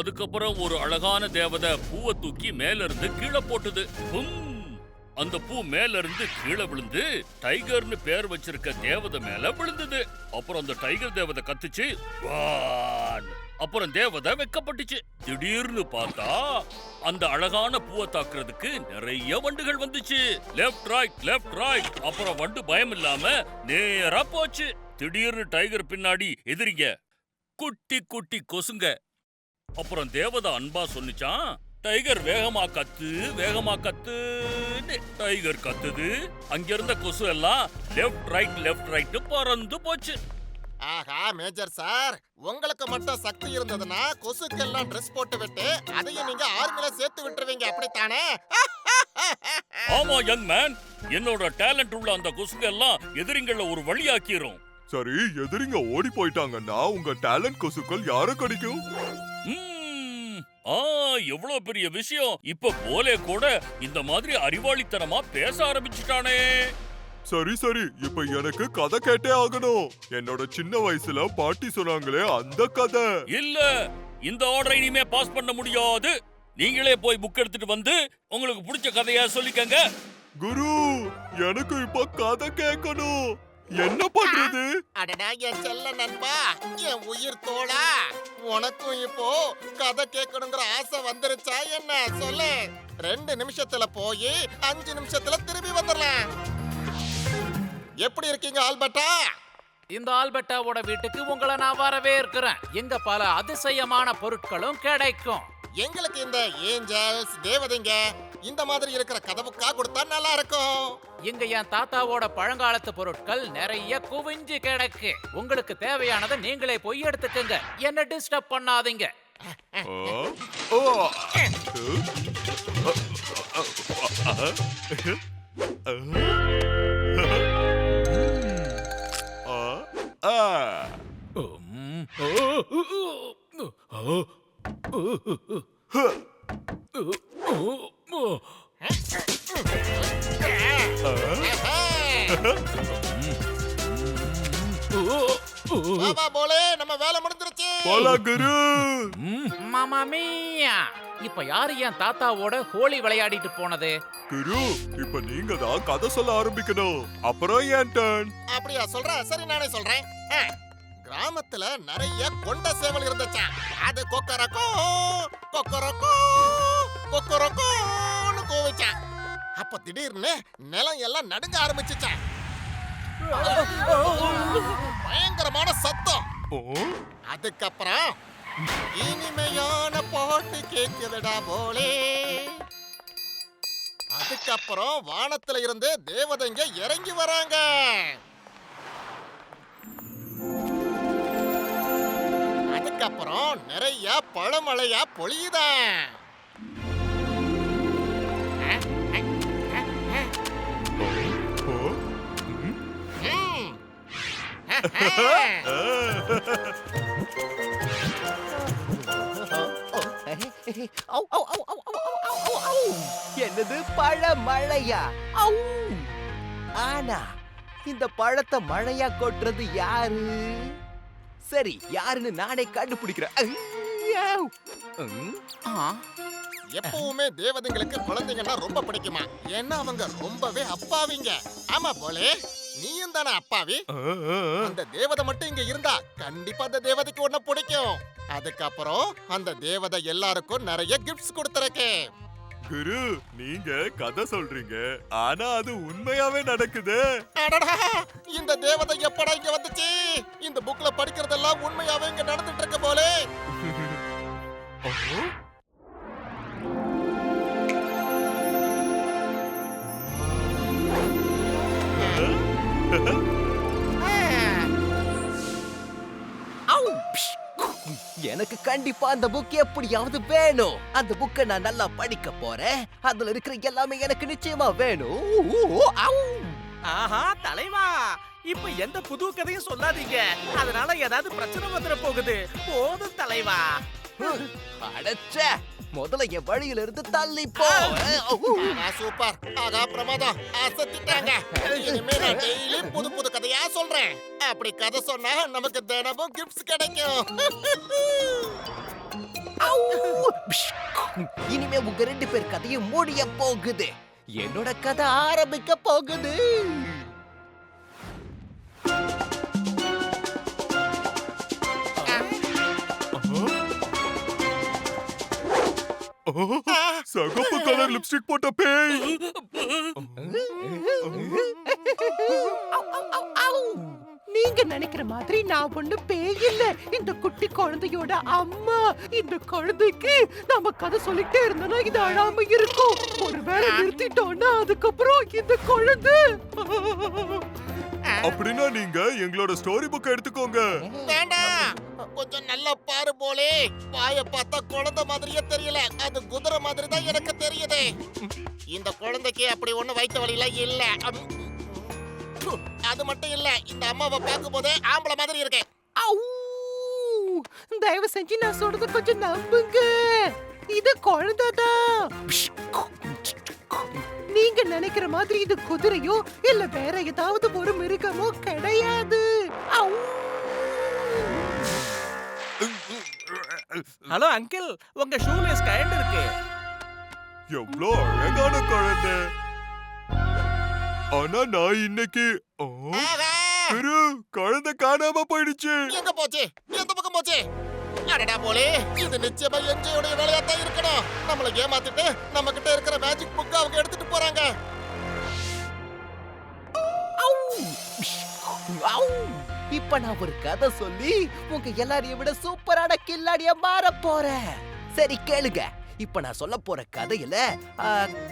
அதுக்கப்புறம் ஒரு அழகான தேவதை பூவை தூக்கி மேல இருந்து கீழே போட்டுது. அந்த பூ மேல இருந்து கீழே விழுந்து டைகர்னு பேர் வச்சிருக்க தேவதை மேல விழுந்தது. அப்புறம் அந்த டைகர் தேவதை கத்துச்சு. அப்புறம் தேவதை வெக்கப்பட்டுச்சு. திடீர்னு பார்த்தா அந்த அழகான பூவை தாக்குறதுக்கு நிறைய வண்டுகள் வந்துச்சு. Left right. அப்புறம் வண்டு பயம் இல்லாம நேரா போச்சு. திடீர்னு டைகர் பின்னாடி எதிரிங்க குட்டி குட்டி கொசுங்க. அப்புறம் தேவதை அன்பா சொன்னிச்சான், டைகர் வேகமா கத்து. டைகர் கத்துது. அங்கிருந்த கொசு எல்லாம் லெஃப்ட் ரைட் பறந்து போச்சு. ஆஹா மேஜர் சார், உங்களுக்கு மட்டும் சக்தி இருந்ததுன்னா கொசுக்கெல்லாம் ட்ரெஸ் போட்டு விட்டு அதையும் நீங்க ஆர்மில சேர்த்து விட்டுருவீங்க, அப்படித்தானே? ஆமா யங் மேன், என்னோட டேலண்ட் உள்ள அந்த கொசுங்க எல்லாம் எதிரிங்கள ஒரு வழியாக்கிரும். சரி, எதிரிங்க ஓடி போயிட்டாங்கன்னா உங்க டேலண்ட் கொசுக்கள் யார கடிக்கும்? எவ்வளவு பெரிய விஷயம். இப்ப போலே கூட இந்த மாதிரி அறிவாளித்தனமா பேச ஆரம்பிச்சுட்டானே. சரி, இப்ப எனக்கு கதை கேட்டே ஆகணும். என்னோட சின்ன வயசுல பாட்டி சொன்னாங்களே அந்த கதை. இல்ல, இந்த ஆர்டரை இனிமே பாஸ் பண்ண முடியாது. நீங்களே போய் புக் எடுத்துட்டு வந்து உங்களுக்கு பிடிச்ச கதையா சொல்லிக்கங்க. குரு, எனக்கு இப்ப கதை கேட்கணும். என்ன பண்றது? அடடா என் செல்ல நண்பா, என் உயிர் தோழா, உனக்கும் இப்போ கதை கேட்கணுங்கிற ஆசை வந்துருச்சா என்ன? சொல்லு. 2 நிமிஷத்துல போய் 5 நிமிஷத்துல திரும்பி வந்துடலாம். எப்படி இருக்கீங்க ஆல்பர்ட்டா? இந்த ஆல்பர்ட்டாவோட வீட்டுக்கு உங்களை நான் வரவேற்கிறேன். எங்க பல அதிசயமான பொருட்களும் கிடைக்கும். எங்களுக்கு இந்த ஏஞ்சல்ஸ், தேவதைங்க இந்த மாதிரி இருக்கிற கதவுக்கா கொடுத்தா நல்லா இருக்கும். இங்க என் தாத்தாவோட பழங்காலத்து பொருட்கள் நிறைய குவிஞ்சு கிடக்கு. உங்களுக்கு தேவையானதை நீங்களே போய் எடுத்துக்கங்க. என்ன டிஸ்டர்ப் பண்ணாதீங்க. பாபா போலே, நம்ம வேலை முடிஞ்சிருச்சு. போலா குரு. மாமா மியா, இப்ப யாரு என் தாத்தாவோட ஹோலி விளையாடிட்டு போனது? குரு, இப்ப நீங்க தான் கதை சொல்ல ஆரம்பிக்கணும். அப்புறம் என் டர்ன். அப்படியா சொல்ற? சரி, நானே சொல்றேன். கிராமத்துல நிறைய கொண்ட சேவல் இருந்துச்சாம். அது கொக்கரக்கோ கூவிச்சான். அப்ப திடீர்னு நிலம் எல்லாம் நடுங்க ஆரம்பிச்சுச்சான். பயங்கரமான சத்தம். அதுக்கப்புறம் இனிமையான பாட்டு கேக்குதுடா போலே. அதுக்கப்புறம் வானத்துல இருந்து தேவதைங்க இறங்கி வராங்க. அதுக்கப்புறம் நிறைய பழமழையா பொழியுதான். என்னது பழமழையா? ஆனா இந்த பழத்தை மழையா கொட்டுறது யாரு? சரி, யாருன்னு நானே கண்டுபிடிக்கிறேன். எப்பவுமே தேவதைங்களுக்கு குழந்தைங்கன்னா ரொம்ப பிடிக்குமா? ஏன்னா அவங்க ரொம்பவே அப்பாவிங்க. ஆமா போலே, நீயும் தானே அப்பாவி? அந்த தேவதை மட்டும் இங்க இருந்தா கண்டிப்பா அந்த தேவதைக்கு ஒண்ணு பிடிக்கும். அதுக்கப்புறம் அந்த தேவதை எல்லாருக்கும் நிறைய கிஃப்ட்ஸ் கொடுத்திருக்கேன். குரு, நீங்க கதை சொல்றீங்க, ஆனா அது உண்மையாவே நடக்குது. அடடா, இந்த தேவதை எப்படா இங்க வந்துச்சு? இந்த புக்ல படிக்கிறதெல்லாம் உண்மையாவே இங்க நடந்துட்டு இருக்கு போலே. எனக்கு கண்டிப்பா அந்த புக் எப்படியாவது வேணும். அந்த புக்கை நான் நல்லா படிக்க போறேன். அதுல இருக்கிற எல்லாமே எனக்கு நிச்சயமா வேணும். ஆஹா தலைவா, இப்ப எந்த புது கதையும் சொல்லாதீங்க. அதனால ஏதாவது பிரச்சனை வந்துட போகுது. போதும் தலைவா. அடச்சே, முதல்ல என் வழியில இருந்து தள்ளி போ. சூப்பர். ஆகா பிரமாதம், அசத்திட்டாங்க. இனிமே நான் டெய்லி புது புது கதையா சொல்றேன். அப்படி கதை சொன்னா நமக்கு தினமும் கிஃப்ட்ஸ் கிடைக்கும். இனிமே உங்க 2 பேர் கதையும் முடிய போகுது. என்னோட கதை ஆரம்பிக்க போகுது. சகப்பு கலர் லிப்ஸ்டிக் போட்ட பேய். நீங்க நினைக்கிற மாதிரி நான் ஒண்ணு பேய் இல்ல. இந்த குட்டி குழந்தையோட அம்மா. இந்த குழந்தைக்கு நம்ம கதை சொல்லிட்டே இருந்தோம்னா இது அழாம இருக்கும். ஒருவேளை நிறுத்திட்டோம்னா அதுக்கப்புறம் இந்த குழந்தை. அப்படின்னா நீங்க எங்களோட ஸ்டோரி புக் எடுத்துக்கோங்க. வேண்டாம், கொஞ்சம் நல்லா பாரு போலே. பாய பார்த்தா குழந்தை மாதிரியே தெரியல, அது குதிரை மாதிரி தான் எனக்கு தெரியுது. இந்த குழந்தைக்கு அப்படி ஒண்ணு வயிற்று வலியில இல்ல. அது மட்டும் இல்ல, இந்த அம்மாவை பார்க்கும் போதே ஆம்பளை மாதிரி இருக்கு. தயவு செஞ்சு நான் சொல்றது கொஞ்சம் நம்புங்க. இது குழந்தைதான். நீங்க நினைக்கிற மாதிரி இது குதிரையோ இல்ல வேற ஏதாவது ஒரு மிருகமோ கிடையாது. ஹலோ அங்கிள், உங்க ஷூலேஸ் கழண்டு இருக்கு. எவ்வளோ அழகான குழந்தை. ஆனா நான் இன்னைக்கு திரு குழந்தை காணாம போயிடுச்சு. எங்க போச்சு? எந்த பக்கம் போச்சு? அடடா போலே, இது நிச்சயமா என்ஜியோட வேலையாத்தான் இருக்கணும். நம்மள ஏமாத்திட்டு நம்ம கிட்ட இருக்கிற மேஜிக் புக் அவங்க எடுத்துட்டு போறாங்க. இப்ப நான் ஒரு கதை சொல்லி உங்க எல்லாரையும் விட சூப்பரான கில்லாடியா மாற போறேன். சரி கேளுங்க. இப்ப நான் சொல்ல போற கதையில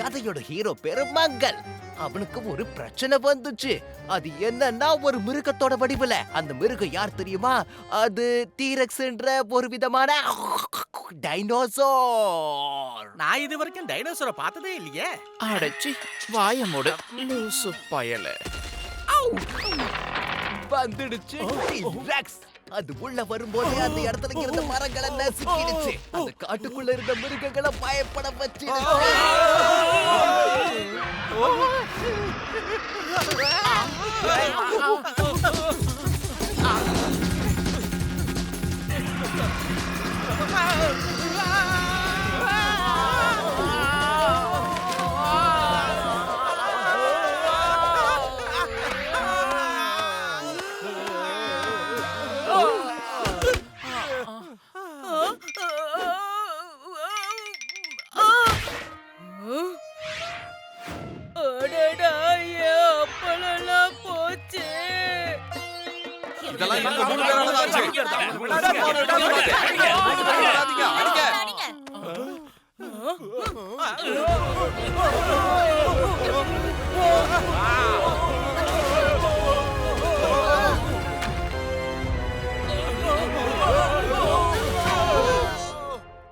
கதையோட ஹீரோ பேரு மங்கள். அவனுக்கு ஒரு பிரச்சனை வந்துச்சு. அது என்னன்னா ஒரு மிருகத்தோட வடிவுல. அந்த மிருகம் யார் தெரியுமா? அது டீரெக்ஸ்ன்ற ஒரு விதமான டைனோசர். நான் இது வரைக்கும் டைனோசரை பார்த்ததே இல்லையே. அடச்சி வாய மூடு லூசு பயல. வந்துடுச்சு டீரெக்ஸ். அது உள்ள வரும்போது அந்த இடத்துல இருந்த மரங்களை நசுக்கிடுச்சு. அந்த காட்டுக்குள்ள இருந்த மிருகங்களை பயப்பட வச்சிடுச்சு.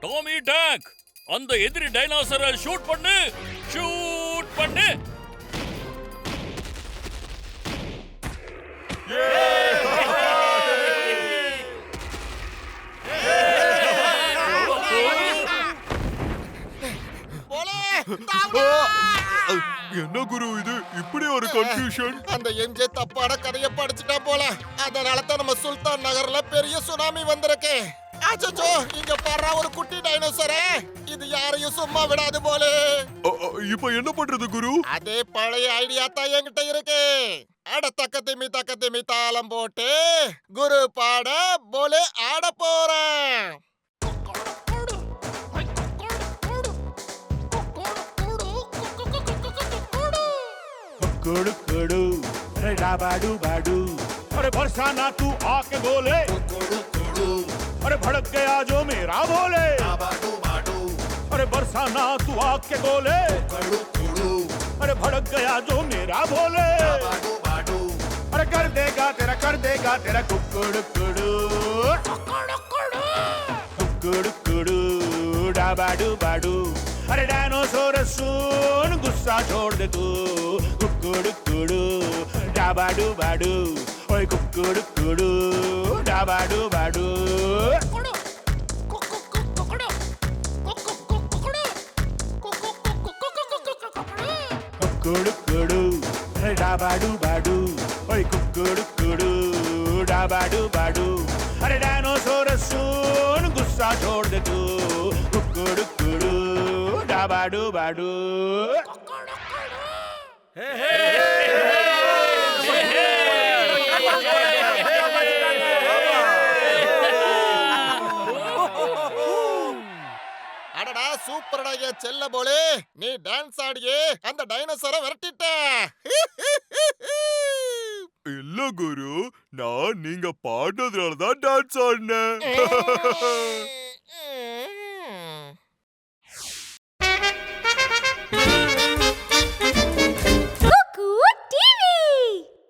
டாமி டாக், அந்த எதிரி டைனோசரை ஷூட் பண்ணு. ஷூட் பண்ணு. என்ன குரு இது இப்படி ஒரு கன்ஃபியூஷன்? அந்த என்ஜே தப்பான கதையை படிச்சுட்டான் போல. அதனால தான் நம்ம சுல்தான் நகர்ல பெரிய சுனாமி வந்திருக்கு. அச்சச்சோ, இங்க பாரு ஒரு குட்டி டைனோசரே. இது யாரையும் சும்மா விடாது போல. இப்போ என்ன பண்றது குரு? அதே பழைய ஐடியா தான் என்கிட்ட இருக்கு. அட தக்கத்திமி தாளம் போட்டு குரு பாட போல ஆட போறேன். कुड़ कुड़ू अरे डाबाडू बाडू अरे बरसाना तू आके बोले अरे भड़क गया जो मेरा बोले अरे बरसाना तू आके बोले अरे भड़क गया जो मेरा बोले अरे कर देगा तेरा कुकुड़ कुड़ू कुकुड़ कुड़ू डाबाडू बाडू अरे डायनासोर सुन गुस्सा छोड़ दे तू कुकुड़ कुड़ू डाबाडू बाडू ओए कुकुड़ कुड़ू डाबाडू बाडू कुकुड़ कुड़ू डाबाडू बाडू ओए कुकुड़ कुड़ू डाबाडू बाडू अरे डायनासोर सुन गुस्सा छोड़ दे तू कुकड़ू कुड़ू डाबाडू बाडू அடடா சூப்பரடா என் செல்ல போலே, நீ டான்ஸ் ஆடியே அந்த டைனோசரை விரட்டிட்ட. இல்ல குரு, நான் நீங்க பாடுனதுனால தான் டான்ஸ் ஆடினேன்.